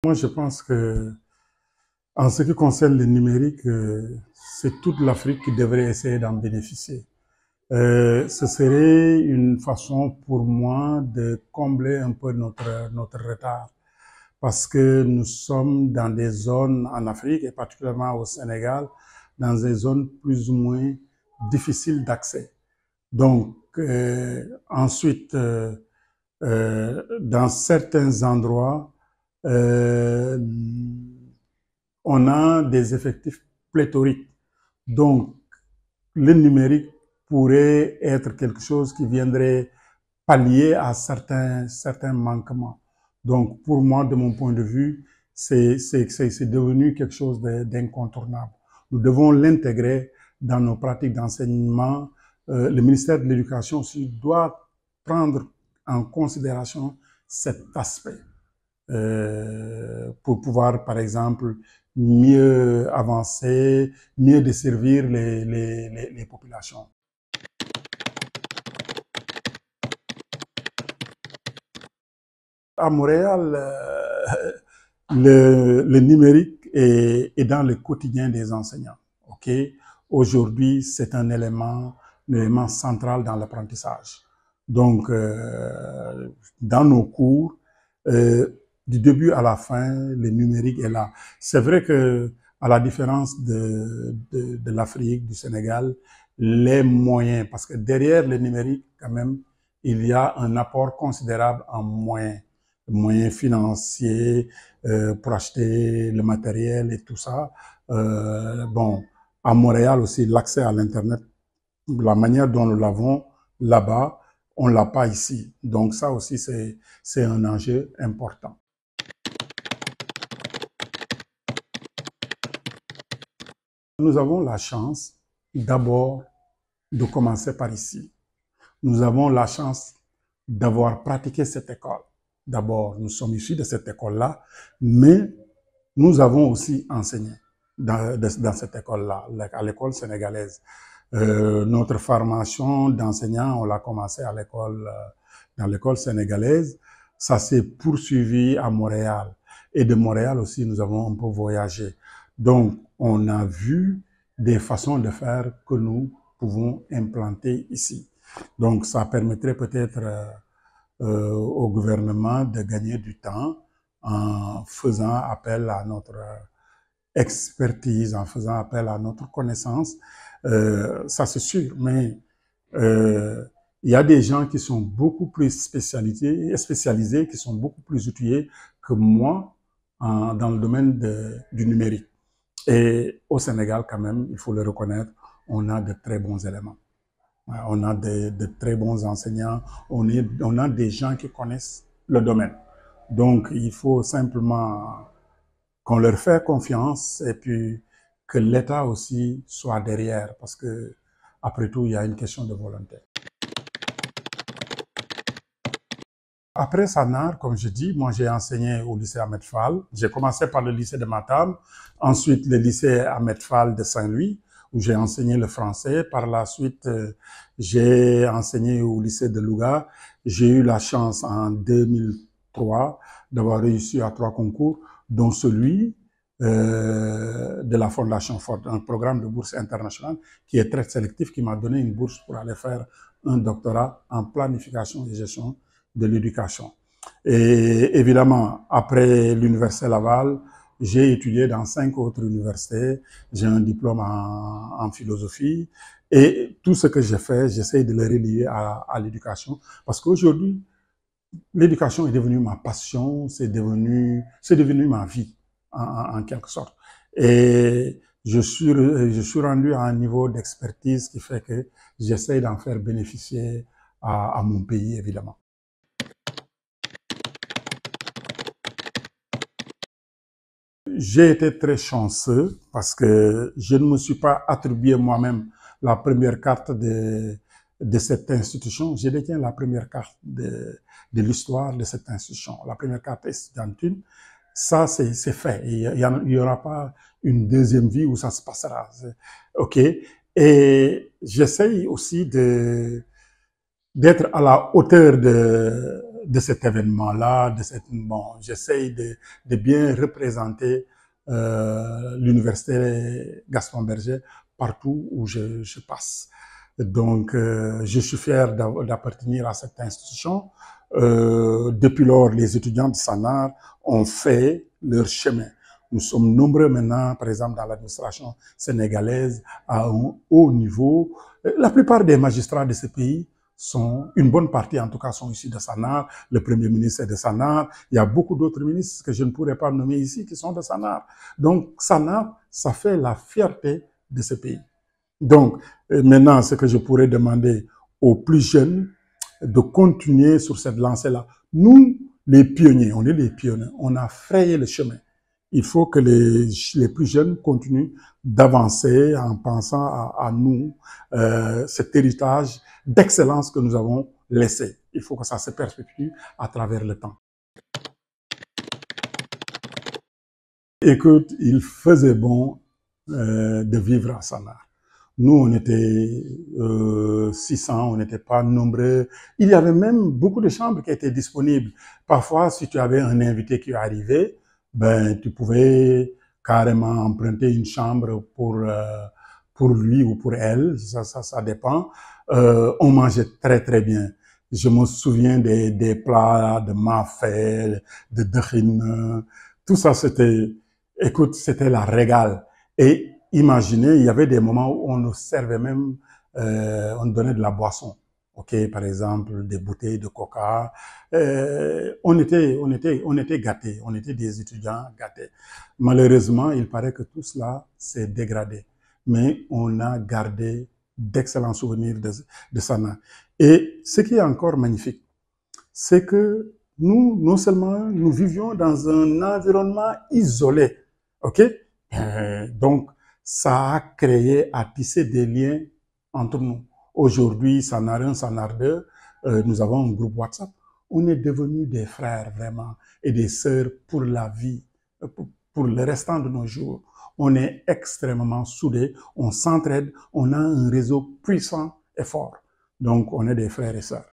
Moi, je pense que, en ce qui concerne le numérique, c'est toute l'Afrique qui devrait essayer d'en bénéficier. Ce serait une façon pour moi de combler un peu notre retard parce que nous sommes dans des zones en Afrique et particulièrement au Sénégal, dans des zones plus ou moins difficiles d'accès. Donc, ensuite, dans certains endroits, euh, on a des effectifs pléthoriques. Donc, le numérique pourrait être quelque chose qui viendrait pallier à certains manquements. Donc, pour moi, de mon point de vue, c'est devenu quelque chose d'incontournable. Nous devons l'intégrer dans nos pratiques d'enseignement. Le ministère de l'Éducation aussi doit prendre en considération cet aspect pour pouvoir, par exemple, mieux avancer, mieux desservir les populations. À Montréal, le numérique est dans le quotidien des enseignants. Okay? Aujourd'hui, c'est un élément central dans l'apprentissage. Donc, dans nos cours, du début à la fin, le numérique est là. C'est vrai que, à la différence de l'Afrique, du Sénégal, les moyens, parce que derrière le numérique, quand même, il y a un apport considérable en moyens financiers pour acheter le matériel et tout ça. Bon, à Montréal aussi, l'accès à l'Internet, la manière dont nous l'avons là-bas, on l'a pas ici. Donc ça aussi, c'est un enjeu important. Nous avons la chance d'abord de commencer par ici. Nous avons la chance d'avoir pratiqué cette école. D'abord, nous sommes issus de cette école-là, mais nous avons aussi enseigné dans cette école-là, à l'école sénégalaise. Notre formation d'enseignant, on l'a commencé à l'école, dans l'école sénégalaise. Ça s'est poursuivi à Montréal. Et de Montréal aussi, nous avons un peu voyagé. Donc, on a vu des façons de faire que nous pouvons implanter ici. Donc, ça permettrait peut-être au gouvernement de gagner du temps en faisant appel à notre expertise, en faisant appel à notre connaissance. Ça, c'est sûr, mais il y a des gens qui sont beaucoup plus spécialisés, qui sont beaucoup plus outillés que moi dans le domaine du numérique. Et au Sénégal, quand même, il faut le reconnaître, on a de très bons éléments. On a de très bons enseignants, on a des gens qui connaissent le domaine. Donc, il faut simplement qu'on leur fait confiance et puis que l'État aussi soit derrière, parce que, après tout, il y a une question de volonté. Après Sanar, comme je dis, moi j'ai enseigné au lycée Ahmed Fall. J'ai commencé par le lycée de Matam, ensuite le lycée Ahmed Fall de Saint-Louis, où j'ai enseigné le français. Par la suite, j'ai enseigné au lycée de Louga. J'ai eu la chance en 2003 d'avoir réussi à 3 concours, dont celui de la Fondation Ford, un programme de bourse internationale qui est très sélectif, qui m'a donné une bourse pour aller faire un doctorat en planification et gestion de l'éducation. Et évidemment, après l'université Laval, j'ai étudié dans 5 autres universités. J'ai un diplôme en philosophie. Et tout ce que j'ai fait, j'essaie de le relier à l'éducation. Parce qu'aujourd'hui, l'éducation est devenue ma passion, c'est devenu ma vie, en quelque sorte. Et je suis rendu à un niveau d'expertise qui fait que j'essaie d'en faire bénéficier à mon pays, évidemment. J'ai été très chanceux parce que je ne me suis pas attribué moi-même la première carte de cette institution. Je détiens la première carte de l'histoire de cette institution, la première carte estudiantine. Ça, c'est fait. Il n'y aura pas une deuxième vie où ça se passera. OK? Et j'essaye aussi d'être à la hauteur de cet événement-là, bon, j'essaye de bien représenter l'université Gaston Berger partout où je passe. Donc, je suis fier d'appartenir à cette institution. Depuis lors, les étudiants de SANAR ont fait leur chemin. Nous sommes nombreux maintenant, par exemple, dans l'administration sénégalaise, à un haut niveau. La plupart des magistrats de ce pays une bonne partie en tout cas, sont issus de SANAR. Le Premier ministre est de SANAR. Il y a beaucoup d'autres ministres que je ne pourrais pas nommer ici qui sont de SANAR. Donc, SANAR, ça fait la fierté de ce pays. Donc, maintenant, ce que je pourrais demander aux plus jeunes, de continuer sur cette lancée-là. Nous, les pionniers, on est les pionniers, on a frayé le chemin. Il faut que les plus jeunes continuent d'avancer en pensant à nous, cet héritage d'excellence que nous avons laissé. Il faut que ça se perpétue à travers le temps. Écoute, il faisait bon de vivre à SANAR. Nous, on était 600, on n'était pas nombreux. Il y avait même beaucoup de chambres qui étaient disponibles. Parfois, si tu avais un invité qui arrivait, ben, tu pouvais carrément emprunter une chambre pour lui ou pour elle, ça dépend. On mangeait très très bien. Je me souviens des plats de mafé, de dechine, tout ça c'était, écoute, c'était la régale. Et imaginez, il y avait des moments où on nous servait même, on nous donnait de la boisson. Ok, par exemple, des bouteilles de coca. On était gâtés. On était des étudiants gâtés. Malheureusement, il paraît que tout cela s'est dégradé. Mais on a gardé d'excellents souvenirs de SANAR. Et ce qui est encore magnifique, c'est que nous, non seulement nous vivions dans un environnement isolé, ok? Donc, ça a créé, a tissé des liens entre nous. Aujourd'hui, SANAR 1, SANAR 2, nous avons un groupe WhatsApp. On est devenus des frères vraiment et des sœurs pour la vie, pour le restant de nos jours. On est extrêmement soudés, on s'entraide, on a un réseau puissant et fort. Donc, on est des frères et sœurs.